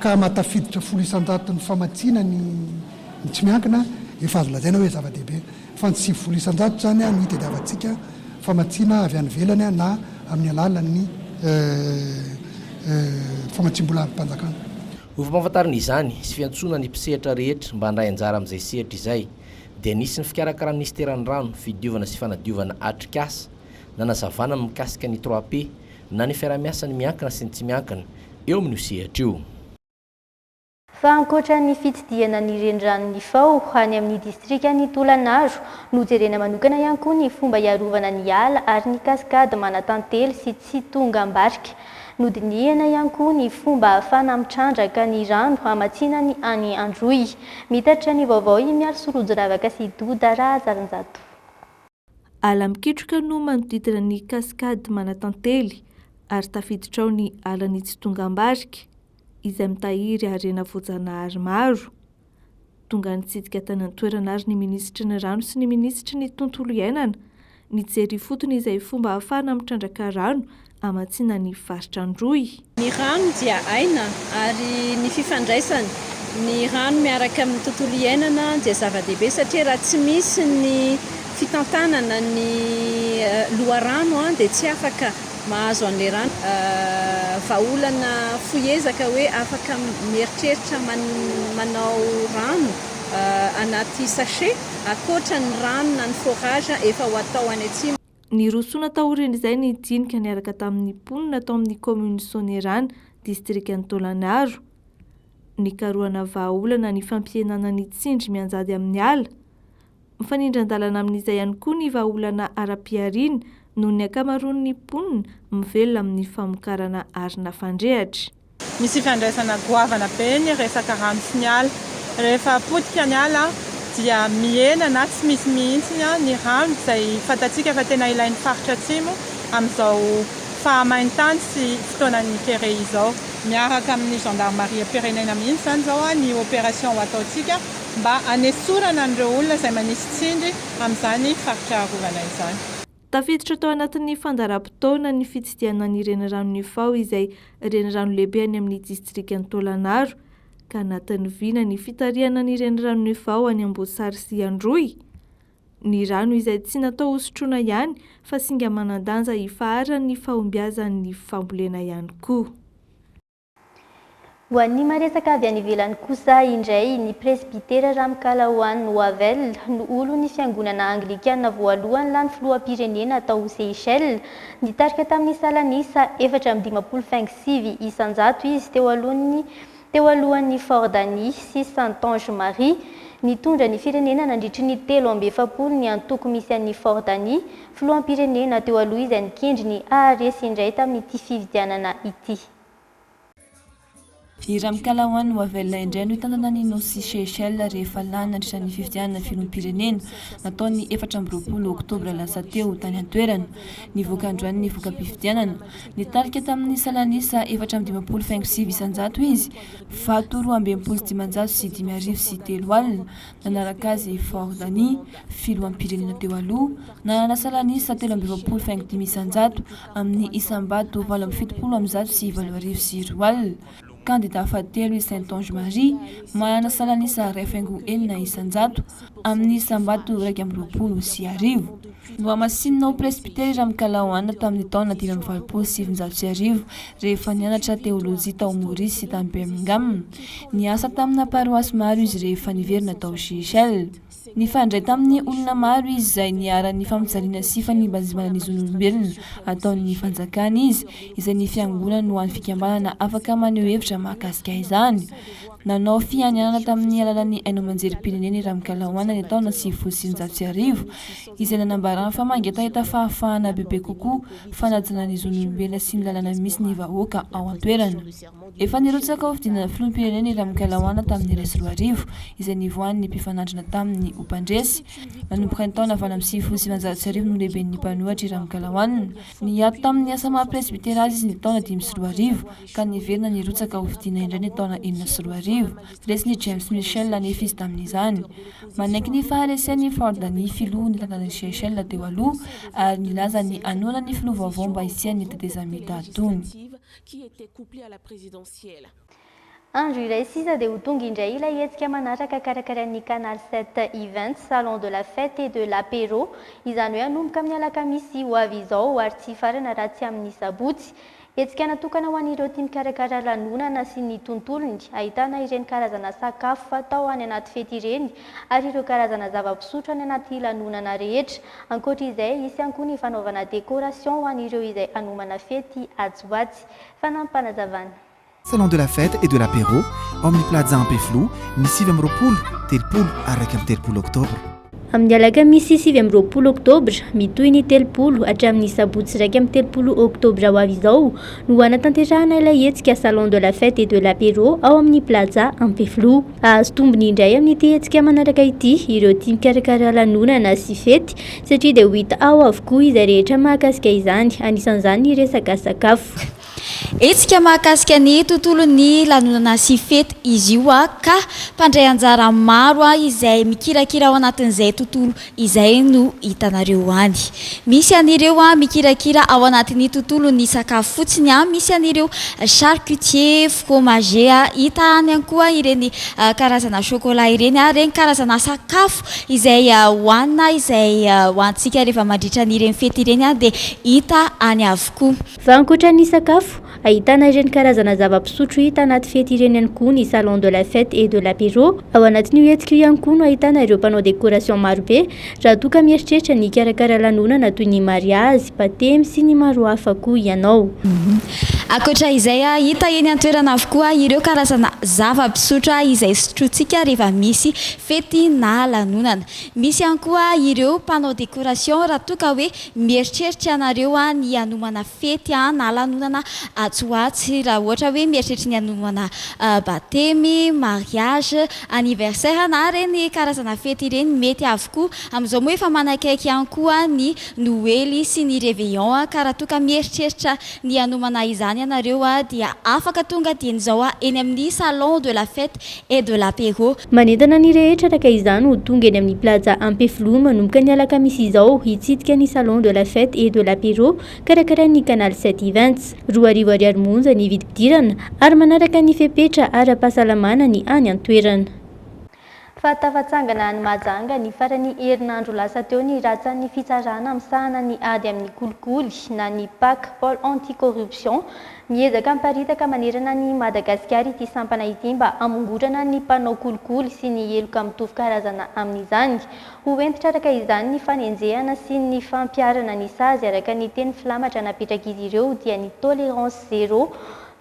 ka matafiditra 100 ny famatsiana ny tsy miankina, efa azo lazaina hoe zava-dehibe. Fa ny 100 zany no hitadiavantsika famatsiana avy any velany na amin'ny alalan'ny famatsimbola mpanjakana. Ho fampahafantarina izany sy fiantsona ny mpisehatra rehetra mba handray anjara amin'izay sehatra izay dia nisy ny fikarakarana ministeran'ny rano fidiovana sy fanadiovana atrikasa na nazavana mikasika ny 3P na ny fiaramiasany miankina sy ny tsy miankina eo amin'io sehatra io. Fa ankoatra ny fitsidihana ny renirano ny Fao any amin'ny distrika ny Tolanaro no jerena manokana ihany koa ny fomba iarovana ny ala ary ny kaskady manatantely sy tsy tonga ambarika. Nodinihana ihany koa ny fomba ahafana mitrandraka ny rano hamatsiana ny any Androy. Mitatra ny vaovao miaro sorojo ravaka sy Doda Razaranjato. Ala mikitroka no manodidina ny kaskady manatantely ary tafiditra ao ny ala ny tsy tonga ambarika izay mitahiry harena voajanahary maro. Tonga nitsidika tany an-toerana ary ny minisitry ny rano sy ny minisitry ny tontolo iainana nijery fotony izay fomba ahafana mitrandraka rano hamatsiana ny faritra Androy. Ny rano dia aina ary ny fifandraisany ny rano miaraka amin'ny tontolo iainana dia zava-dehibe satria raha tsy misy ny fitantanana ny loharano dia tsy afaka mahazo an'ilay rano. Vahaolana foezaka hoe afaka mieritreritra manao rano anaty sachet akoatra ny rano na ny forage efa ho atao any atsimo. Ny rosoana tahoriny izay ny dinika niaraka tamin'ny mponina tao amin'ny commune Sonerana distrikan'ny Tolanaro. Ny karohana vahaolana ny fampihenana ny tsindry mianjady amin'ny ala. Mifanindran-dalana amin'izay ihany koa ny vahaolana ara-piariana noho ny ankamaroan'ny mponina mivelona amin'ny famokarana arina fandrehatra. Misy fifandraisana goavana be ny resaka rano sy ny ala. Rehefa potika ny ala dia mihena na tsy misy mihitsy ny rano izay fantatsika fa tena ilain'ny faritra atsimo amin'izao fahamaintany sy fotoanan'ny kere izao. Miaraka amin'ny gendarmerie pirenena mihitsy zany izao ny opération ho ataontsika mba hanesorana an'ireo olona izay manisy tsindry amin'izany faritra arovana izany. Tafiditra tao anatin'ny fandaram-potoana ny fitsidihana ny reniranon'ny Fao izay renirano lehibe any amin'ny distrikan'ny Tolanaro ka anatin'ny vina ny fitarihana ny reniranon'ny Fao any Amboasary sy Androy. Ny rano izay tsy natao hosotroana ihany fa singa manan-danja hifaharan'ny fahombiazan'ny fambolena ihany koa. Ho an'ny maresaka avy any ivelany kosa indray ny presbitera Ramkalaoan Noavel no olo ny fiangonana anglikana voalohany lany filoham-pirenena tao Seychelles nitarika tamin'ny salanisa 425 isanjato izy teo alohan'ny Fordanie sy Saint-Ange Marie nitondra ny firenena nandritry ny 740 ny antoko misy an'ny Fordanie filoham-pirenena teo aloha izy nikendry ny ARS indray tamin'ity fividianana ity. I Ramkalaoan Noavel indray no hitantana ny nosy Seychelles rehefa lany nandritra ny fividianana filoham-pirenena nataony 14 oktobra lasa teo tany an-toerana. Nivoaka androany ny voka-pividianana nitarika tamin'ny salanisa 455 isanjato izy fa 425 sy 5 sy 3 alina nanaraka azy Fordanie filoham-pirenena teo aloha nanana salanisa 325 isanjato amin'ny isambato 770 sy 7 sy 2 alina. Candidat fahatelo Saint-Ange Marie manana salanisa 2.4 isanjato amin'ny isambato 2.20 sy 1. No hamasinina ao presbitera Ramkalaoan tamin'ny taona 1970 rehefa nianatra teolojia tao Maurice sy tany Birmingham. Niasa tamina paroasy maro izy rehefa niverina tao Seychelles. Nifandray tamin'ny olona maro izy izay niara-ny famojaliana sy fanimbanjimana ny zon'olombelona ataon'ny fanjakana izy izay ny fiangonana no an'ny fikambanana afaka maneho hevitra mahakasika izany. Nanao fianianana tamin'ny alalan'ny haino amanjerim-pirenena Ramkalaoan ny taona 1970 izay nanambarana fa mangetaheta fahafahana bebe kokoa fanajana ny zon'olombelona sy ny lalana misy ny vahoaka ao an-toerana. Efa nirotsaka ho fidinana filoham-pirenena Ramkalaoan tamin'ny 2010 izay nivoahan'ny mpifanandrina tamin'ny Opandresy. Nanomboka ny taona 1970 no lehiben'ny mpanohatry Ramkalaoan. Niato tamin'ny asa maha-presbitera azy izy ny taona 2010 ka niverina nirotsaka ho fidina indray ny taona 2010. Resy James Michel lanefa izy tamin'izany. Manaiky ny faharesen'ny Fordanie filoha ny tantanan'ny Seychelles teo aloha ary nilaza ny anoana ny filoha vaovao mba hisian'ny tetezamita atony. andro iray sisa dia ho tonga indray ilay hetsika manaraka karakaran'ny Canal 7 Event Salon de la Fête et de l'Apéro izany hoe anomboka amin'ny alakamisy ho avy izao ary tsy farana raha tsy amin'ny sabotsy. Hetsika natokana ho an'ireo tia mikarakara lanonana sy ny tontolony, ahitana ireny karazana sakafo fatao any anaty fety ireny ary ireo karazana zava-pisotro any anaty lanonana rehetra. Ankoatr'izay misy ihany koa ny fanaovana décoration ho an'ireo izay hanomana fety atsy-hoatsy. Fanampanazavana. Salon de la fête et de l'apéro, Omni Plaza Ampeflo, ny 7 telopolo araka amin'ny 3 octobre. Amin'ny alakamisy 7 oktobra mitohy ny 30 hatramin'ny sabotsy 3 oktobra ho avy izao no anatanterahana ilay hetsika Salon de la fête et de l'apéro ao amin'ny Plaza Ampeflo. Azo tombony indray amin'ity hetsika manaraka ity ireo tia mikarakara lanonana sy fety satria dia ho hita ao avokoa izay rehetra mahakasika izany, anisan'izany ny resaka sakafo. Etsika mahakasika ny tontolon'ny lanonana sy fety izy io ka mpandray anjara maro izay mikirakira ao anatin'izay tontolo izay no hitanareo any. Misy an'ireo mikirakira ao anatin'ny tontolon'ny sakafo fotsiny, misy an'ireo charcutier, fromager, hita any ihany koa ireny karazana chocolat ireny, reny karazana sakafo izay hoanina izay hoantsika rehefa mandritra n'ireny fety ireny dia hita any avokoa. Fa ankoatran'ny sakafo ahitana ireny karazana zava-pisotro hita anaty fety ireny ihany koa ny Salon de la fête et de l'apéro. Ao anatin'io hetsika ihany koa no ahitana ireo mpanao décoration marobe raha toa ka mieritreritra ny karakara lanonana toy ny mariazy, baptême sy ny maro hafa koa ianao. Ankoatra izay hita eny an-toerana avokoa ireo karazana zava-pisotro izay sotrotsika rehefa misy fety na lanonana. Misy ihany koa ireo mpanao décoration raha toa ka hoe mieritreritra ianareo ny hanomana fety na lanonana atsy-hoatsy, raha ohatra hoe mieritreritra ny hanomana baptême, mariage, anniversaire na reny karazana fety ireny mety avokoa. Amin'izao moa efa manakaiky ihany koa ny Noely sy ny réveillon ka raha toa ka mieritreritra ny hanomana izany ianareo dia afaka tonga dian'izao eny amin'ny Salon de la fête et de l'apéro. Manentana ny rehetra araka izany ho tonga eny amin'ny Plaza Ampeflo manomboka ny alakamisy izao hitsidika ny Salon de la fête et de l'apéro karakaran'ny Canal 7 Events. Roa arivo ariary monja ny vidim-pidirana ary manaraka ny fepetra ara-pahasalamana ny any an-toerana. Fatafatsangana ny Mahajanga ny farany herinandro lasa teo ny ratsan'ny fitsarana misahana ny ady amin'ny kolikoly na ny PAC Pôle Anti-Corruption miezaka miparitaka manerana ny Madagasikara ity sampana ity mba hamongorana ny mpanao kolikoly sy ny heloka mitovy karazana amin'izany. Ho entitra araka izany ny fanenjehana sy ny fampiarana ny sazy araka ny teny filamatra napetraka izy ireo dia ny tolérance zéro.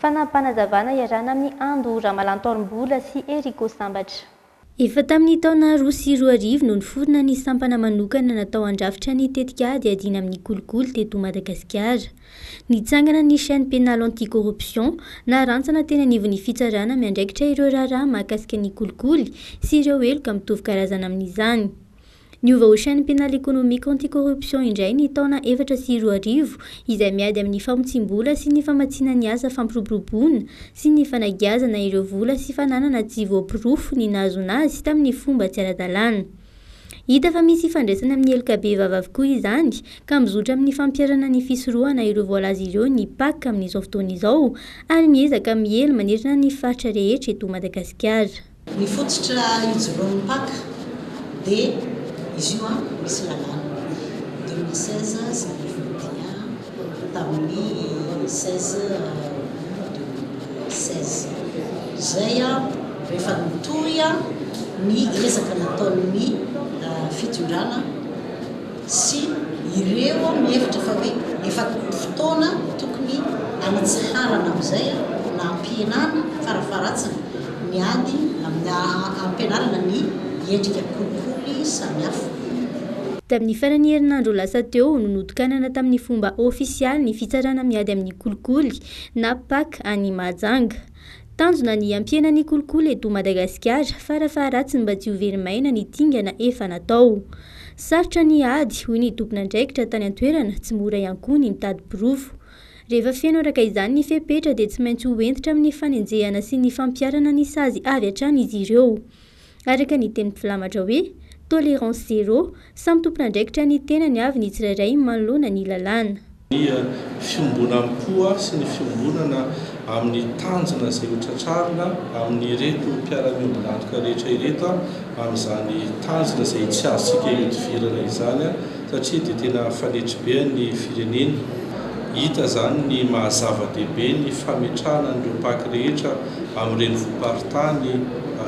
Fanampanazavana iarana amin'ny Ando Ramalantorim-bola sy Eriko Sambatra. Efa tamin'ny taona 2010 no niforona ny sampana manokana natao handrafitra ny tetikady adina amin'ny kolikoly teto Madagasikara. Nitsangana ny chaîne pénale anti-corruption narantsana teny anivon'ny fitsarana miandraikitra ireo raharaha mahakasika ny kolikoly sy ireo heloka mitovy karazana amin'izany. Niova ho chaîne pénale économique anti-corruption indray ny taona 2010 izay miady amin'ny famotsim-bola sy ny famatsiana ny asa fampiroboroboana sy ny fanagiazana ireo vola sy fananana jivo-pirofo ny nahazonazy tamin'ny fomba tsy ara-dalàna. Hita fa misy fandraisana amin'ny heloka be vava avokoa izany ka mizotra amin'ny fampiarana ny fisorohana ireo voalaza ireo ny PAC amin'izao fotoana izao ary miezaka mielo manerana ny faritra rehetra eto Madagasikara. Ny fototra ijoroan'ny PAC dia izy io misy lalàna 2016 sy 2021 tamin'ny 16 zay rehefa nitohy ny resaka nataon'ny fitondrana sy ireo mihevitra fa hoe efa fotoana tokony anatsarana amin'izay na ampihenana farafaratsiny ny ady amin'ny ampianarana ny endrika kolikoly samihafa. Tamin'ny farany herinandro lasa teo no notokanana tamin'ny fomba ofisialy ny fitsarana miady amin'ny kolikoly na PAC any Mahajanga. Tanjona ny ampihenany kolikoly eto Madagasikara farafaratsiny mba tsy ho verimaina ny dingana efa natao. Sarotra ny ady hoy ny tompon'andraikitra tany an-toerana tsy mora ihany koa ny mitady pirofo. Rehefa feno araka izany ny fepetra dia tsy maintsy ho entitra amin'ny fanenjehana sy ny fampiarana ny sazy avy hatrany izy ireo. Araka ny teny filamatra hoe tolérance zéro, samy tompon'andraikitra ny tenany avy ny tsirairay manoloana ny lalàna. ny fiombona amikoa sy ny fiombonana amin'ny tanjona izay hotratrarina amin'ny reto mpiara-miombonantoka rehetra ireto amin'izany tanjona izay tsy azontsika iodivirana izany satria dia tena fanetribe ny firenena. Hita zany ny mahazava-dehibe ny fametrahana n'ireo paky rehetra amin'ireny voaparitany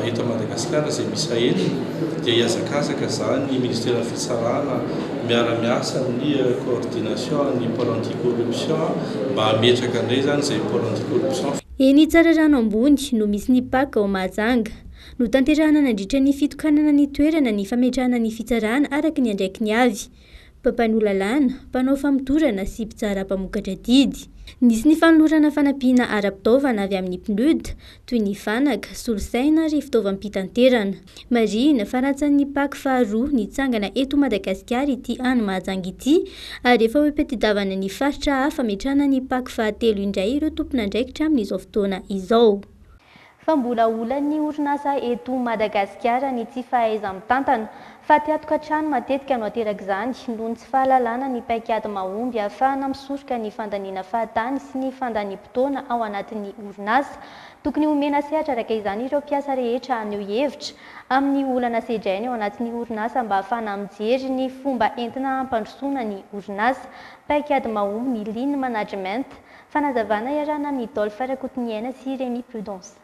eto Madagasikara izay misy enina dia hiazakazaka zany ny ministera ny fitsarana miara-miasa amin'ny coordination ny pôle anti-corruption mba hametraka indray zany izay pôle anti-corruption. Eny Tsararano ambony no misy ny paky ao Mahajanga no tanterahana nandritra ny fitokanana ny toerana ny fametrahana ny fitsarana araka ny andraiky ny avy. Mpampanao lalàna, mpanao famotorana sy mpitsara mpamokatra didy. Nisy ny fanolorana fanampiana ara-pitaovana avy amin'ny PNUD toy ny fanaka, solosaina ary fitaovam-pitanterana. Marina fa ratsan'ny paky faharoa nitsangana eto Madagasikara ity any Mahajanga ity ary efa hoepetidavana ny faritra hafa ametrahana ny paky fahatelo indray ireo tompon'andraikitra amin'izao fotoana izao. Fa mbola olan'ny orinasa eto Madagasikara ny tsy fahaiza-mitantana fa tiatokantrano matetika no ateraka izany noho ny tsy fahalalana ny paikady mahomby ahafahana misoroka ny fandaniana fahatany sy ny fandaniam-potoana ao anatin'ny orinasa. Tokony homena sehatra araka izany ireo mpiasa rehetra aneo hevitra amin'ny olana sedrainy ao anatin'ny orinasa mba ahafahana mijery ny fomba entina hampandrosoana ny orinasa. Paikady mahomby ny lean management. Fanazavana iarana amin'ny Dol Farakotiniaina sy Rémy Prudence.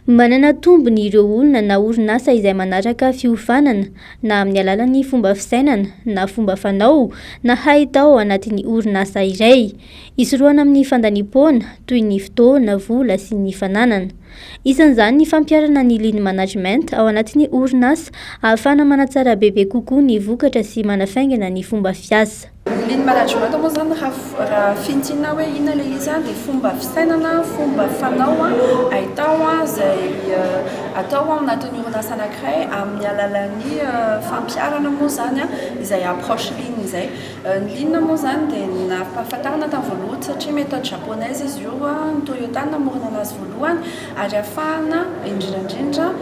Manana tombony ireo olona na orinasa izay manaraka fiofanana na amin'ny alalan'ny fomba fisainana na fomba fanao na haitao anatin'ny orinasa iray. Isoroana amin'ny fandaniam-poana toy ny fotoana, vola sy ny fananana. Isan'izany ny fampiarana ny lean management ao anatin'ny orinasa ahafahana manatsara bebe kokoa ny vokatra sy manafaingana ny fomba fiasa. Lean management moa zany raha fintina hoe inona ilay izy dia fomba fisainana, fomba fanao haitao izay atao ao anatin'ny orinasa anankiray amin'ny alalan'ny fampiarana moa zany izay approche lean izay. Ny lean moa zany dia nampahafantarana tamin'ny voalohany satria méthode japonaise izy io ny Toyota namorona anazy voalohany ary ahafahana indrindrandrindra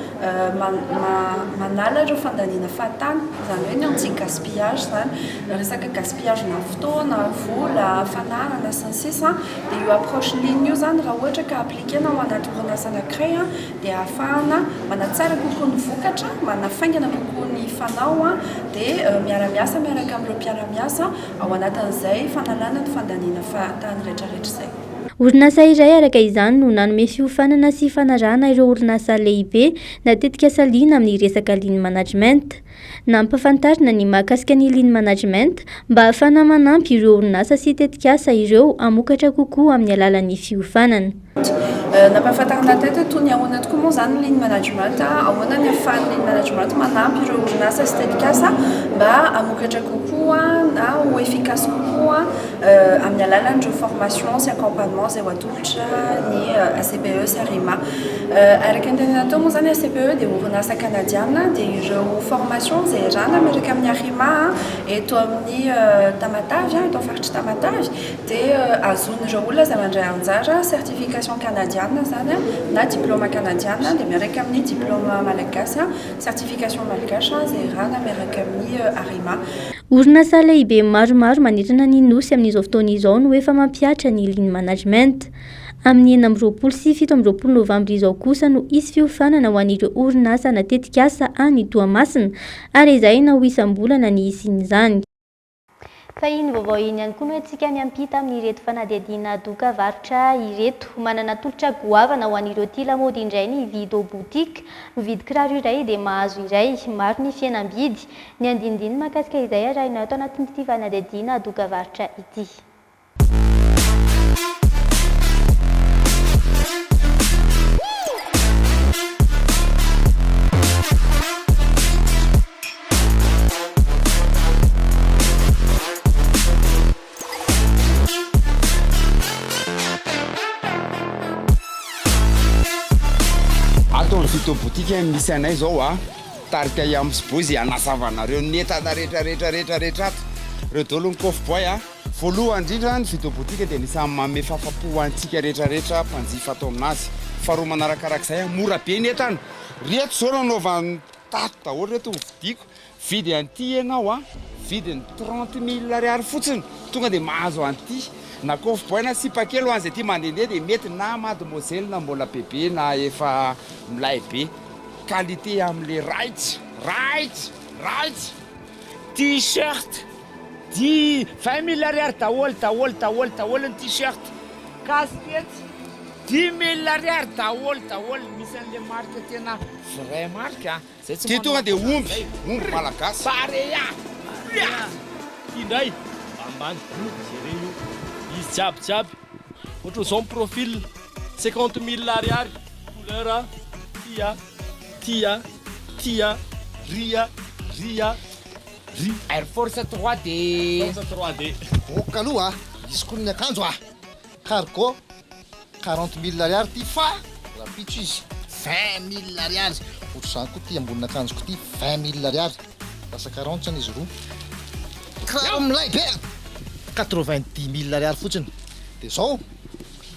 manala ireo fandaniana fahatany izany hoe ny anti-gaspillage zany resaka gaspillage na fotoana, vola, fananana sy ny sisa dia io approche lean io zany raha ohatra ka appliquena ao anaty orinasa anankiray dia ahafahana manatsara kokoa ny vokatra, manafaingana kokoa ny fanao dia miara-miasa miaraka amin'ireo mpiara-miasa ao anatin'izay fanalana ny fandaniana fahatany rehetrarehetra izay. Orinasa iray araka izany no nanome fiofanana sy fanarahana ireo orinasa lehibe natetika saliana amin'ny resaka lean management. Nampafantarina ny mahakasika ny lean management mba ahafahana manampy ireo orinasa sy tetikasa ireo hamokatra kokoa amin'ny alalan'ny fiofanana. Nampahafantarina teto toy ny ahoana tokoa moa zany lean management ahoana ny ahafahan'ny lean management manampy ireo orinasa sy tetikasa mba hamokatra kokoa na ho efficace kokoa amin'ny alalan'ireo formation sy accompagnement izay ho atolotra ny ACPE sy ARIMA. Araka ny tenena atao moa zany ACPE dia orinasa kanadiana dia ireo formation izay rana miaraka amin'ny ARIMA eto amin'ny Tamatavy eto amin'ny faritra Tamatavy dia azon'ireo olona izay mandray anjara certification canadienne zany na diplôme canadienne dia miaraka amin'ny diplôme malagasy certification malagasy izay rana miaraka amin'ny ARIMA. Orinasa lehibe maromaro manerana ny nosy amin'izao fotoana izao no efa mampiatra ny lean management. Amin'ny 9 sy 17 novambra izao kosa no isy fiofanana ho an'ireo orinasa natetikasa any Toamasina ary izay na ho isam-bolana ny isin'izany. Fa iny vaovao iny ihany koa no antsika miampita amin'ireto fanadihadiana doka varotra ireto. Manana tolotra goavana ho an'ireo tia lamaody indray ny hividy ao botika. Mividy kiraro iray dia mahazo iray, maro ny fihenam-bidy. Ny andinindiny mahakasika izay arahina ato anatin'ity fanadihadiana doka varotra ity. Fito botika misy anay zao tarika iamsibozy anasavanareo netana rehetrarehetra reo dolo ny coffboy voalohany indrindra ny vito botika dia nisamy manome fahafapo antsika rehetrarehetra mpanjifa atao aminazy. Faharoa manarakarak'izay mora be netana reto zao nanaovany tato daholo reto vidiko vidy an'ity ianao vidiny 30 000 ariary fotsiny tonga dia mahazo an'ity na kofoboina sy pakely ho an'izay ty mandehandeha dia mety na mademoiselle na mbola bebe na efa milay be qualité amin'le right t-shirt 20 000 ariary daholo ny t-shirt casquette 10 000 ariary daholo misy an'le marque tena vrai marque zay tsy tonga dia omby malagasy pareya indray ambany zere io izy jiaby ohatra zao profil 50 000 ariary couleur tia ria Air Force 3D oka aloha izy koa ny akanjo cargo 40 000 ariary ty fa rapitso izy 20 000 ariary ohatra zany koa ty ambonina akanjo ko ty 20 000 ariary lasa 40 zany izy roa kiraro milay be 90 000 ariary fotsiny dia zao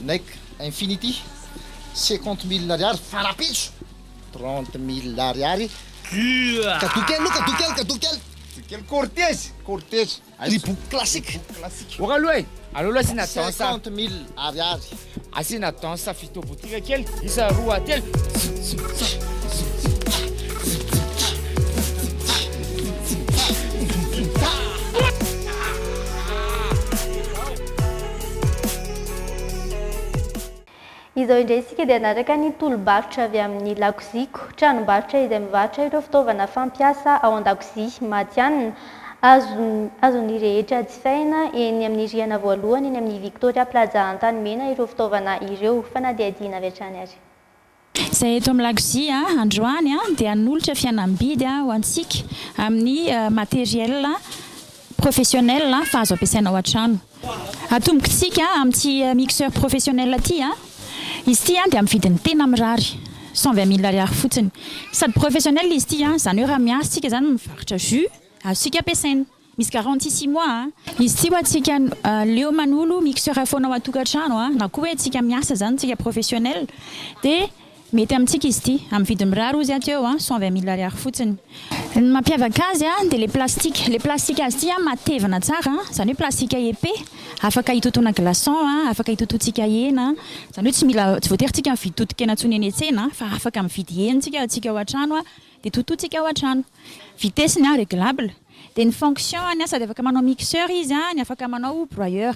Nike Infinity 50 000 ariary fa rapitso 30 000 ariary kadokely cortège ribouk classique oka aloha asina dansa 50 000 ariary asina dansa fitobotika kely isa roa telo izao indray isika dia naraka ny tolobarotra avy amin'ny lakoziko tranombarotra izay mivarotra ireo fitaovana fampiasa ao an-dakozia matianina azony rehetra jifaina eny amin'ny riana voalohany eny amin'ny Victoria Plaza Antanimena ireo fitaovana ireo fanadihadiana avy hatrany ary zay eto amin'ny lakozia androany dia anolotra fianam-bidy ho antsika amin'ny matériel professionnel fa azo ampiasaina ao an-trano atombokitsika amin'ity mixeur professionnel aty izy ity dia amin'ny vidiny tena mirary 120 000 ariary fotsiny sady professionnel izy ity zany hoe raha miasitsika zany mivarotra jus azosika ampiasaina misy garantie 6 mois izy ity ho antsika leo manolo mixeur foana ao an-tokantrano na koa hoe tsika miasa zany tsika professionnel dia mety amintsika izy ity amin'ny vidiny mirary ozy ateo 120 000 ariary fotsiny ny mampiavaka azy dia le plastique azy ity matevina tsara zany hoe plastique épais afaka hitotona glaçon afaka hitotontsika hena zany hoe tsy voatery tsika mividy totokena ntsony eny an-tsena fa afaka mividy hena tsika ao an-trano dia tototsika ao an-trano vitesiny réglable dia ny fonction ny sady afaka manao mixeur izy ny afaka manao broyeur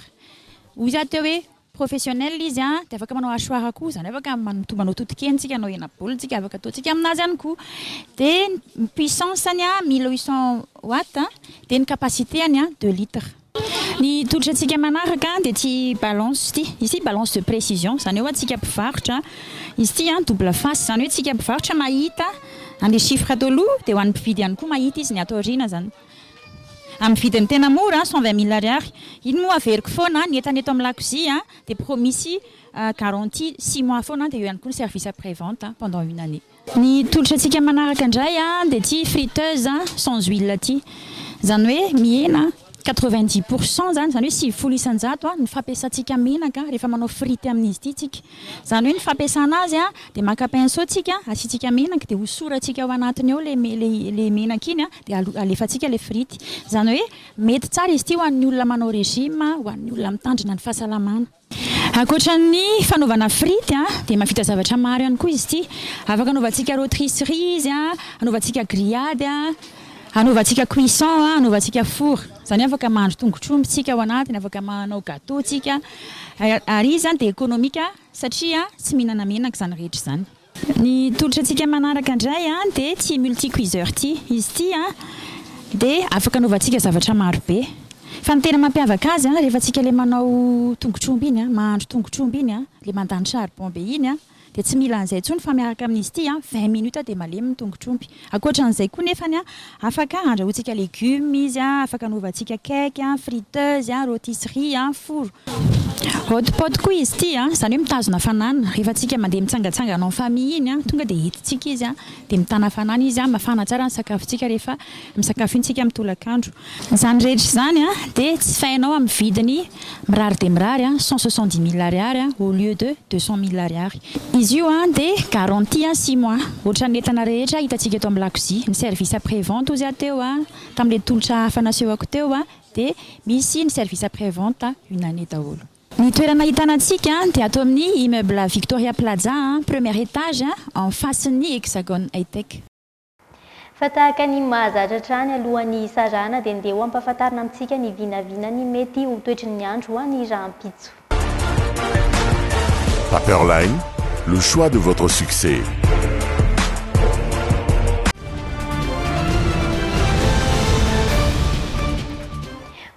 ozy ateo hoe professionnel izy dia afaka manao hachoir koa zany afaka manao totokena tsika anao hena baolina tsika afaka ataontsika aminazy ihany koa dia puissance any 1800 watt dia ny capacité any 2 litres ny tolotra antsika manaraka dia ty balance ty izy balance de précision zany hoe antsika mpivarotra izy ty double face zany hoe tsika mpivarotra mahita an'le chiffre atao aloha dia ho an'ny mpividy ihany koa mahita izy ny atao aoriana zany amin'ny vidiny tena mora 120 000 ariary iny moa averiko foana ny entana eto amin'ny lakozia dia promisy garantie 6 mois foana dia eo ihany koa ny service après vente pendant une année ny tolotra antsika manaraka indray dia ty friteuse sans huile ty zany hoe mihena 90% zany hoe 700 ny fampiasantsika menaka rehefa manao frity amin'izy ity tsika zany hoe ny fampiasana azy dia maka pinceau tsika asitsika menaka dia hosoratsika ao anatiny ao le menaka iny dia alefatsika le frity zany hoe mety tsara izy ity ho an'ny olona manao régime ho an'ny olona mitandrina ny fahasalamana akoatran'ny fanaovana frity dia mavita zavatra maro ihany koa izy ity afaka anaovantsika rôtisserie izy anaovantsika grillade anaovantsika cuisson anaovantsika four zany afaka mahandro tongotr'omby tsika ao anatiny afaka manao gâteau tsika ary izy dia économique satria tsy mihinana menaka zany rehetra zany ny tolotra antsika manaraka indray dia ty multicuiseur ty izy ity dia afaka anaovantsika zavatra maro be fa ny tena mampiavaka azy rehefa tsika le manao tongotr'omby iny mahandro tongotr'omby iny le mandany charbon be iny dia tsy mila an'izay intsony fa miaraka amin'izy ity 20 minutes dia malemy tongotr'omby akoatran'izay koa nefany afaka andrahoantsika légumes izy afaka anaovantsika cake friteuse rôtisserie four hot pot koa izy ity zany hoe mitazona fanana rehefa tsika mandeha mitsangatsangana en famille iny tonga dia hitintsika izy dia mitana fanana izy mafana tsara ny sakafontsika rehefa misakafo intsika mitolakandro zany rehetra zany dia tsy fainao amin'ny vidiny mirary dia mirary 170 000 ariary au lieu de 200 000 ariary izy io dia garantie 6 mois ohatra ny entana rehetra hitantsika eto amin'ny lakozia ny service après vente ozy ateo tamin'le tolotra hafa nasehoko teo dia misy ny service après-vente une année daholo. Ny toerana hitanantsika dia ato amin'ny immeuble Victoria Plaza, premier étage en face ny Hexagone Hightech. Fa tahaka ny mahazatra trany alohan'ny sarana dia ndeha ho ampahafantarina amintsika ny vinavina ny mety ho toetry ny andro ny rahampitso. Paperline, le choix de votre succès.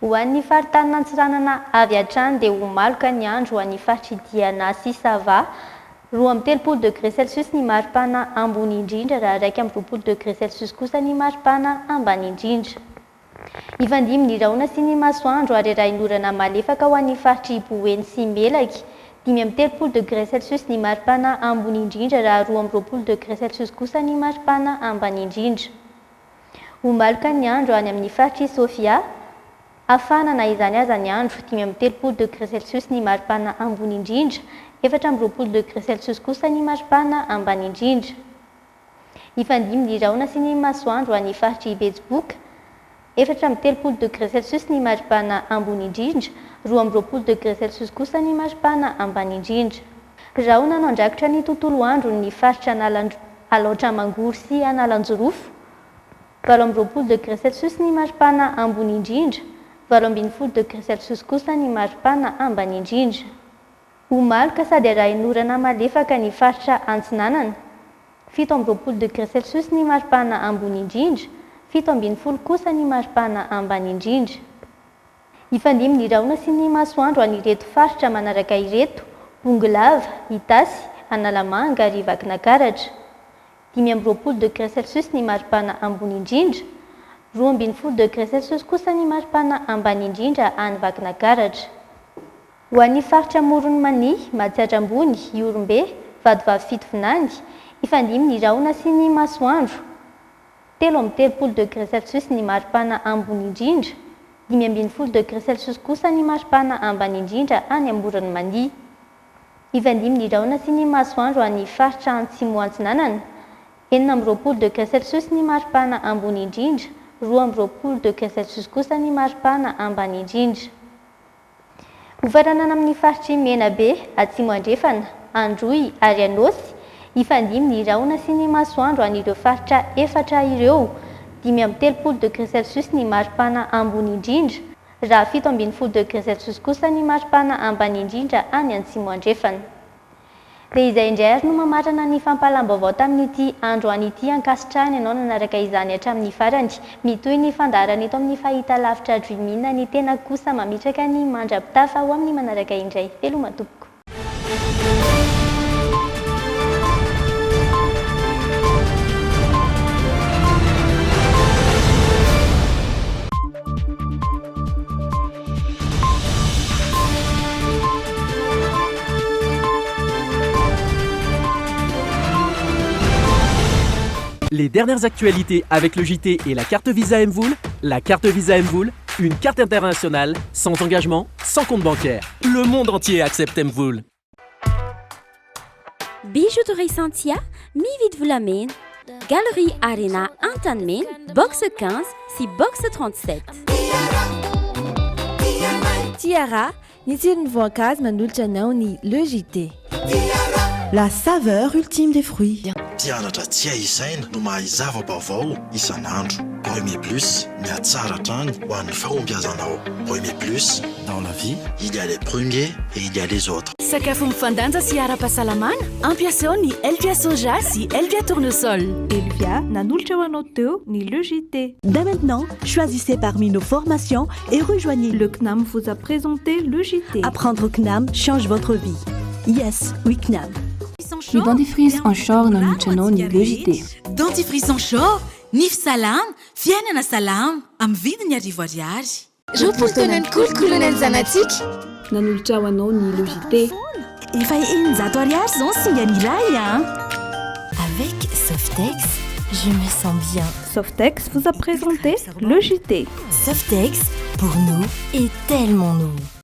Ho an'ny faritany nantsiranana avy hatrany dia ho maloka ny andro ho an'ny faritra Diana sy Sava, 2 degré Celsius ny maripana ambony indrindra raha 2 degré Celsius kosa ny maripana ambany indrindra. Ifandimy ny rahona sy ny masoandro ary raha inorana malefaka ho an'ny faritra Boeny sy Melaky, 3 degré Celsius ny maripana ambony indrindra raha 20 degré Celsius kosa ny maripana ambany indrindra. Ho maloka ny andro any amin'ny faritra Sofia, hafanana izany aza ny andro, 3 degré Celsius ny maripana ambony indrindra, 4 degré Celsius kosa ny maripana ambany indrindra. Ifandimy ny rahona sy ny masoandro any faritra Betsiboka, 4 degré Celsius ny maripana ambony indrindra, 20 degré Celsius kosa ny maripana ambany indrindra. Rahona nandrakotra ny tontolo andro ny faritra Alaotramangory sy Analanjorofo, 20 degré Celsius ny maripana ambony indrindra, 20 degré Celsius kosa ny maripana ambany indrindra. Ho maloka sady raha inorana malefaka ny faritra Antsinanana, 17 degré Celsius ny maripana ambony indrindra, 17 kosa ny maripana ambany indrindra. Ifandimy ny rahona sy ny masoandro an'ireto faritra manaraka ireto: Bonglava, Itasy, Analamanga ary Vakinankaratra, 15 degré Celsius ny maripana ambony indrindra, 12 degré Celsius kosa ny maripana ambany indrindra any Vakinankaratra. Ho an'ny faritra Morony Mania, Matsiatrambony, Iorombe, Vadovavy Fitovinany, ifandimy ny rahona sy ny masoandro: 13 degré Celsius ny maripana ambony indrindra, 15 degré Celsius kosa ny maripana ambany indrindra any Morony Mania. Ifandimy ny rahona sy ny masoandro any faritra Antsimo Antsinanana, 19 degré Celsius ny maripana ambony indrindra, 20 degré Celsius kosa ny maripana ambany indrindra. Ho faranana amin'ny faritra Menabe, Atsimo Andrefana, Androy ary Anosy, ifandimy ny rahona sy ny masoandro an'ireo faritra efatra ireo, 13 degré Celsius ny maripana ambony indrindra, raha 17 degré Celsius kosa ny maripana ambany indrindra any Atsimo Andrefana. Dia izay indray ary no mamarana ny fampalam-baovao tamin'ity andro an'ity ankasitrahany ianao nanaraka izany hatramin'ny farany, mitohy ny fandarana eto amin'ny fahitalavitra Dreamina, ny tena kosa mamitraka ny mandrapitafa ho amin'ny manaraka indray. Veloma tompoko. Les dernières actualités avec le JT et la carte Visa Mvoul. La carte Visa Mvoul, une carte internationale, sans engagement, sans compte bancaire. Le monde entier accepte Mvoul. Bijouterie Santia, mi-vite vous l'amène. Galerie Arena Antanmen, box 15, si box 37. Tiara, ni tirne voankazo manolotra anao ny le JT. La saveur ultime des fruits. Tianatra tsy ahisaina no mahay zava-baovao isan'andro. Premier Plus, mihatsara trany ho an'ny fahombiazanao. Premier Plus, dans la vie, il y a les premiers et il y a les autres. Sakafo mifandanja sy ara-pahasalamana, ampiasao ny Elvia soja sy Elvia tournesol. Elvia nanolotra ho anao teo ny le JT. Dès maintenant, choisissez parmi nos formations et rejoignez. Le CNAM vous a présenté le JT. Apprendre au CNAM change votre vie. Yes, oui CNAM. Le dentifrice en shore nanolotranao ny le JT. Dentifrice en shore, nif salam, fiainana salam, amin'ny vidiny ariary. Roapolotona ny kolokoloana ny zanatsika. Nanolotra ho anao ny le JT. Efa eninjato ariary zao ny singa iray Avec Softex, je me sens bien. Softex vous a présenté le JT. Softex, pour nous et tellement nous.